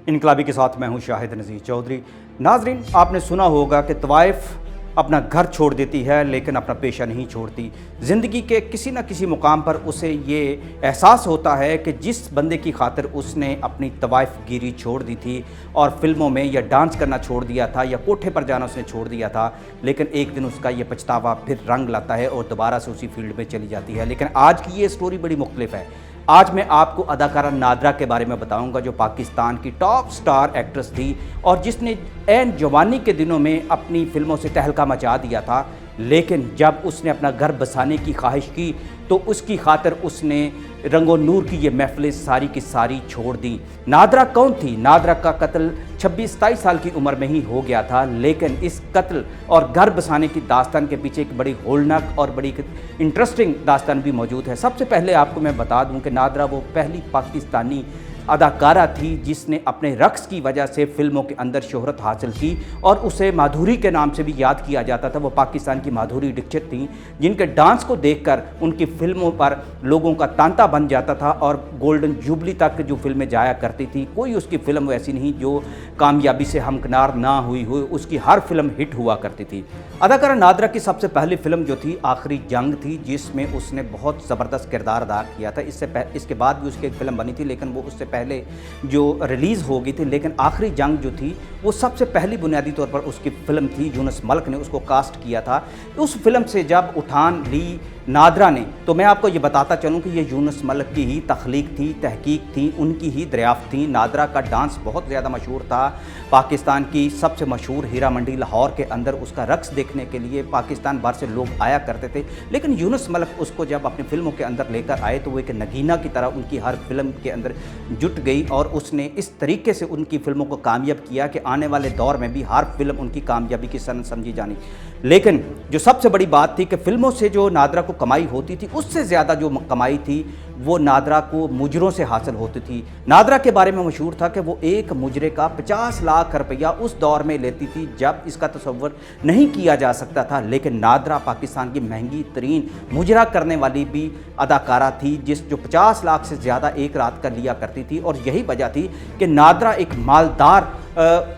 इनकलाबी के साथ मैं हूं शाहिद नज़ीर चौधरी। नाजरीन, आपने सुना होगा कि तवाइफ अपना घर छोड़ देती है लेकिन अपना पेशा नहीं छोड़ती। ज़िंदगी के किसी न किसी मुकाम पर उसे ये एहसास होता है कि जिस बंदे की खातिर उसने अपनी तवाइफ गिरी छोड़ दी थी और फिल्मों में या डांस करना छोड़ दिया था या कोठे पर जाना उसने छोड़ दिया था, लेकिन एक दिन उसका ये पछतावा फिर रंग लाता है और दोबारा से उसी फील्ड में चली जाती है। लेकिन आज की ये स्टोरी बड़ी मुख्तलिफ है। आज मैं आपको अदाकारा नादरा के बारे में बताऊंगा, जो पाकिस्तान की टॉप स्टार एक्ट्रेस थी और जिसने ऐन जवानी के दिनों में अपनी फिल्मों से तहलका मचा दिया था। लेकिन जब उसने अपना घर बसाने की ख्वाहिश की तो उसकी खातिर उसने रंगो नूर की ये महफिलें सारी की सारी छोड़ दी। नादरा कौन थी? नादरा का कत्ल 26-27 साल की उम्र में ही हो गया था, लेकिन इस कत्ल और घर बसाने की दास्तान के पीछे एक बड़ी होलनाक और बड़ी इंटरेस्टिंग दास्तान भी मौजूद है। सबसे पहले आपको मैं बता दूं कि नादरा वो पहली पाकिस्तानी अदाकारा थी जिसने अपने रक्स की वजह से फिल्मों के अंदर शोहरत हासिल की और उसे माधुरी के नाम से भी याद किया जाता था। वो पाकिस्तान की माधुरी दीक्षित थी जिनके डांस को देखकर उनकी फिल्मों पर लोगों का तांता बन जाता था और गोल्डन जुबली तक जो फिल्में जाया करती थी, कोई उसकी फिल्म ऐसी नहीं जो कामयाबी से हमकिनार ना हुई हो। उसकी हर फिल्म हिट हुआ करती थी। अदाकारा नादरा की सबसे पहली फिल्म जो थी आखिरी जंग थी, जिसमें उसने बहुत ज़बरदस्त किरदार अदा किया था। इसके बाद भी उसकी एक फिल्म बनी थी, लेकिन वो उससे पहले जो रिलीज़ हो गई थी। लेकिन आखिरी जंग जो थी वो सबसे पहली बुनियादी तौर पर उसकी फिल्म थी। यूनुस मलिक ने उसको कास्ट किया था। उस फिल्म से जब उठान ली नादरा ने, तो मैं आपको ये बताता चलूँ कि ये यूनुस मलिक की ही तख्लीक थी, तहकीक थी, उनकी ही दरियाफ्त थी। नादरा का डांस बहुत ज़्यादा मशहूर था। पाकिस्तान की सबसे मशहूर हीरा मंडी लाहौर के अंदर उसका रक्स देखने के लिए पाकिस्तान भर से लोग आया करते थे। लेकिन यूनुस मलिक उसको जब अपनी फिल्मों के अंदर लेकर आए तो वो एक नगीना की तरह उनकी हर फिल्म के अंदर जुट गई और उसने इस तरीके से उनकी फिल्मों को कामयाब किया कि आने वाले दौर में भी हर फिल्म उनकी कामयाबी की सनद समझी जानी। लेकिन जो सबसे बड़ी बात थी कि फिल्मों से जो नादरा को कमाई होती थी, उससे ज़्यादा जो कमाई थी वो नादरा को मुजरों से हासिल होती थी। नादरा के बारे में मशहूर था कि वो एक मुजरे का 50 लाख रुपया उस दौर में लेती थी जब इसका तसव्वुर नहीं किया जा सकता था। लेकिन नादरा पाकिस्तान की महंगी तरीन मुजरा करने वाली भी अदाकारा थी जो 50 लाख से ज़्यादा एक रात का लिया करती थी। और यही वजह थी कि नादरा एक मालदार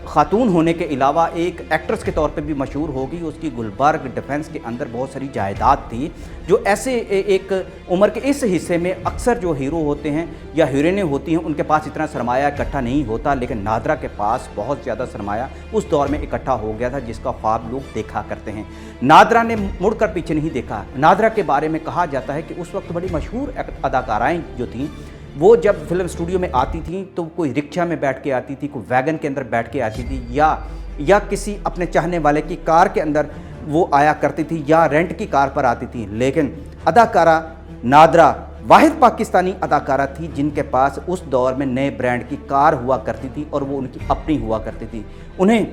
खातून होने के अलावा एक एक्ट्रेस के तौर पे भी मशहूर होगी। उसकी गुलबर्ग डिफेंस के अंदर बहुत सारी जायदाद थी, जो ऐसे एक उम्र के इस हिस्से में अक्सर जो हीरो होते हैं या हीरोइनें होती हैं उनके पास इतना सरमाया इकट्ठा नहीं होता। लेकिन नादरा के पास बहुत ज़्यादा सरमाया उस दौर में इकट्ठा हो गया था जिसका ख्वाब लोग देखा करते हैं। नादरा ने मुड़कर पीछे नहीं देखा। नादरा के बारे में कहा जाता है कि उस वक्त बड़ी मशहूर अदाकाराएँ जो थीं वो जब फिल्म स्टूडियो में आती थी तो कोई रिक्शा में बैठ के आती थी, कोई वैगन के अंदर बैठ के आती थी या किसी अपने चाहने वाले की कार के अंदर वो आया करती थी या रेंट की कार पर आती थी। लेकिन अदाकारा नादरा वाहिद पाकिस्तानी अदाकारा थी जिनके पास उस दौर में नए ब्रांड की कार हुआ करती थी और वो उनकी अपनी हुआ करती थी। उन्हें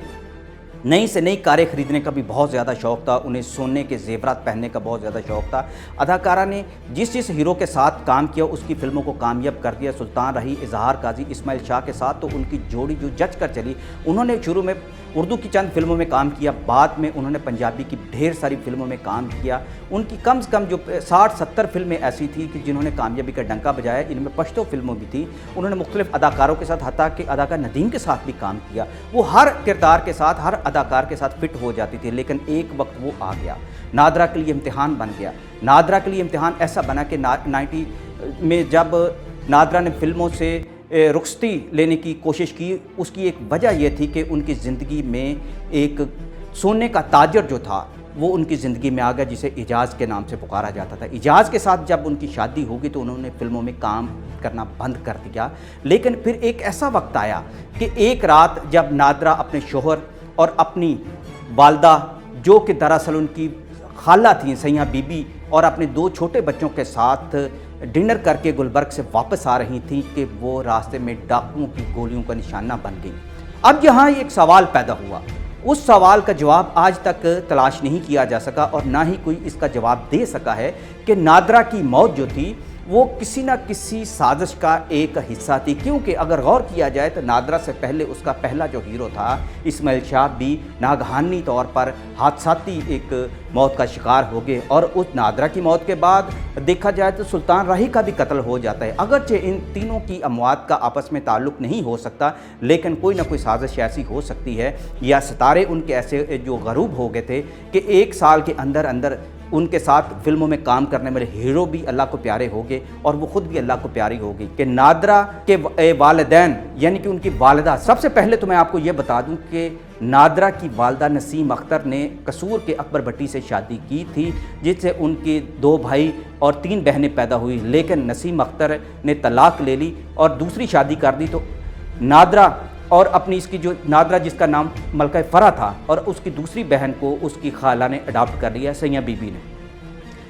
नई से नई कारें ख़रीदने का भी बहुत ज़्यादा शौक़ था। उन्हें सोने के ज़ेवरात पहनने का बहुत ज़्यादा शौक़ था। अदाकारा ने जिस हीरो के साथ काम किया उसकी फ़िल्मों को कामयाब कर दिया। सुल्तान रही इजहार काजी इस्माइल शाह के साथ तो उनकी जोड़ी जो जच कर चली। उन्होंने शुरू में उर्दू की चंद फिल्मों में काम किया, बाद में उन्होंने पंजाबी की ढेर सारी फिल्मों में काम किया। उनकी कम से कम जो 60-70 फिल्में ऐसी थी कि जिन्होंने कामयाबी का डंका बजाया। इनमें पश्तो फिल्मों भी थी। उन्होंने मुख्तलिफ अदाकारों के साथ, हत्ता कि अदाकार नदीम के साथ भी काम किया। वो हर किरदार के साथ, हर अदाकार के साथ फिट हो जाती थी। लेकिन एक वक्त वो आ गया, नादरा के लिए इम्तिहान बन गया। नादरा के लिए इम्तिहान ऐसा बना कि 90 में जब नादरा ने फिल्मों से रुखसती लेने की कोशिश की, उसकी एक वजह यह थी कि उनकी ज़िंदगी में एक सोने का ताजर जो था वो उनकी ज़िंदगी में आ गया, जिसे इजाज़ के नाम से पुकारा जाता था। इजाज़ के साथ जब उनकी शादी होगी तो उन्होंने फिल्मों में काम करना बंद कर दिया। लेकिन फिर एक ऐसा वक्त आया कि एक रात जब नादरा अपने शोहर और अपनी वालदा, जो कि दरअसल उनकी खाला थी सैया बीबी, और अपने 2 छोटे बच्चों के साथ डिनर करके गुलबर्ग से वापस आ रही थी कि वो रास्ते में डाकुओं की गोलियों का निशाना बन गई। अब यहाँ एक सवाल पैदा हुआ। उस सवाल का जवाब आज तक तलाश नहीं किया जा सका और ना ही कोई इसका जवाब दे सका है कि नादरा की मौत जो थी وہ کسی نہ کسی سازش کا ایک حصہ تھی، کیونکہ اگر غور کیا جائے تو نادرہ سے پہلے اس کا پہلا جو ہیرو تھا اسماعیل شاہ بھی ناگہانی طور پر حادثاتی ایک موت کا شکار ہو گئے، اور اس نادرہ کی موت کے بعد دیکھا جائے تو سلطان راہی کا بھی قتل ہو جاتا ہے۔ اگرچہ ان تینوں کی اموات کا آپس میں تعلق نہیں ہو سکتا، لیکن کوئی نہ کوئی سازش ایسی ہو سکتی ہے، یا ستارے ان کے ایسے جو غروب ہو گئے تھے کہ ایک سال کے اندر ان کے ساتھ فلموں میں کام کرنے والے ہیرو بھی اللہ کو پیارے ہو گئے اور وہ خود بھی اللہ کو پیاری ہو گئی۔ کہ نادرہ کے والدین یعنی کہ ان کی والدہ، سب سے پہلے تو میں آپ کو یہ بتا دوں کہ نادرہ کی والدہ نسیم اختر نے قصور کے اکبر بھٹی سے شادی کی تھی، جس سے ان کے 2 بھائی اور 3 بہنیں پیدا ہوئی، لیکن نسیم اختر نے طلاق لے لی اور دوسری شادی کر دی، تو نادرہ اور اپنی اس کی جو نادرہ جس کا نام ملکہ فرح تھا، اور اس کی دوسری بہن کو اس کی خالہ نے اڈاپٹ کر لیا، سیاں بی بی نے۔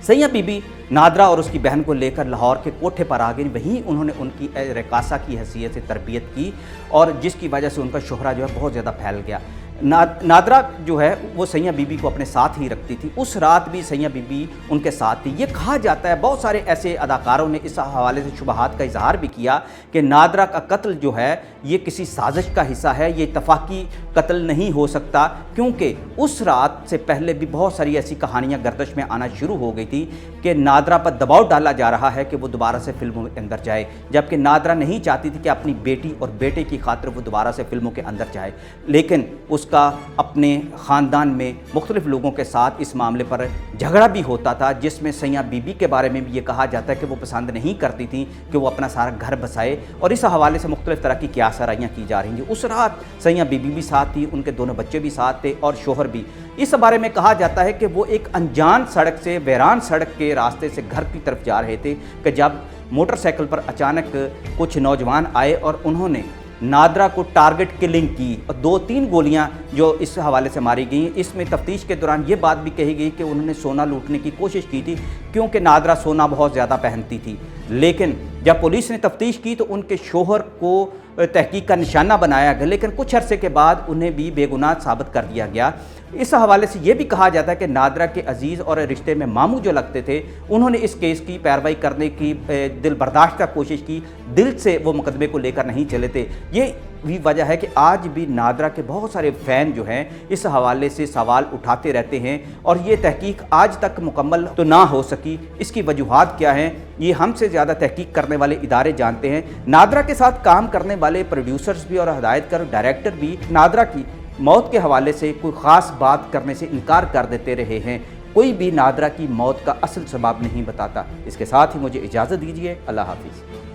سیاں بی بی نادرہ اور اس کی بہن کو لے کر لاہور کے کوٹھے پر آ گئی، وہیں انہوں نے ان کی رقاصہ کی حیثیت سے تربیت کی، اور جس کی وجہ سے ان کا شہرہ جو ہے بہت زیادہ پھیل گیا۔ نادرہ جو ہے وہ سیاں بی بی کو اپنے ساتھ ہی رکھتی تھی، اس رات بھی سیاں بی بی ان کے ساتھ تھی۔ یہ کہا جاتا ہے، بہت سارے ایسے اداکاروں نے اس حوالے سے شبہات کا اظہار بھی کیا کہ نادرہ کا قتل جو ہے یہ کسی سازش کا حصہ ہے، یہ اتفاقی قتل نہیں ہو سکتا، کیونکہ اس رات سے پہلے بھی بہت ساری ایسی کہانیاں گردش میں آنا شروع ہو گئی تھی کہ نادرہ پر دباؤ ڈالا جا رہا ہے کہ وہ دوبارہ سے فلموں کے اندر جائے، جبکہ نادرہ نہیں چاہتی تھی کہ اپنی بیٹی اور بیٹے کی خاطر وہ دوبارہ سے فلموں کے اندر جائے، لیکن اس کا اپنے خاندان میں مختلف لوگوں کے ساتھ اس معاملے پر جھگڑا بھی ہوتا تھا، جس میں سیاں بی بی کے بارے میں بھی یہ کہا جاتا ہے کہ وہ پسند نہیں کرتی تھیں کہ وہ اپنا سارا گھر بسائے، اور اس حوالے سے مختلف طرح کی قیاسرائیاں کی جا رہی ہیں۔ اس رات سیاں بی بی بھی ساتھ تھی، ان کے دونوں بچے بھی ساتھ تھے اور شوہر بھی۔ اس بارے میں کہا جاتا ہے کہ وہ ایک انجان سڑک سے، ویران سڑک کے راستے سے گھر کی طرف جا رہے تھے کہ جب موٹر سائیکل پر اچانک کچھ نوجوان آئے اور انہوں نے نادرہ کو ٹارگٹ کلنگ کی، اور 2-3 گولیاں جو اس حوالے سے ماری گئیں۔ اس میں تفتیش کے دوران یہ بات بھی کہی گئی کہ انہوں نے سونا لوٹنے کی کوشش کی تھی، کیونکہ نادرہ سونا بہت زیادہ پہنتی تھی، لیکن جب پولیس نے تفتیش کی تو ان کے شوہر کو تحقیق کا نشانہ بنایا گیا، لیکن کچھ عرصے کے بعد انہیں بھی بے گناہ ثابت کر دیا گیا۔ اس حوالے سے یہ بھی کہا جاتا ہے کہ نادرہ کے عزیز اور رشتے میں ماموں جو لگتے تھے، انہوں نے اس کیس کی پیروائی کرنے کی دل برداشت کا کوشش کی، دل سے وہ مقدمے کو لے کر نہیں چلے تھے۔ یہ بھی وجہ ہے کہ آج بھی نادرہ کے بہت سارے فین جو ہیں اس حوالے سے سوال اٹھاتے رہتے ہیں، اور یہ تحقیق آج تک مکمل تو نہ ہو سکی۔ اس کی وجوہات کیا ہیں یہ ہم سے زیادہ تحقیق کرنے والے ادارے جانتے ہیں۔ نادرہ کے ساتھ کام کرنے والے پروڈیوسرز بھی اور ہدایت کار ڈائریکٹر بھی نادرہ کی موت کے حوالے سے کوئی خاص بات کرنے سے انکار کر دیتے رہے ہیں، کوئی بھی نادرہ کی موت کا اصل سبب نہیں بتاتا۔ اس کے ساتھ ہی مجھے اجازت دیجیے، اللہ حافظ۔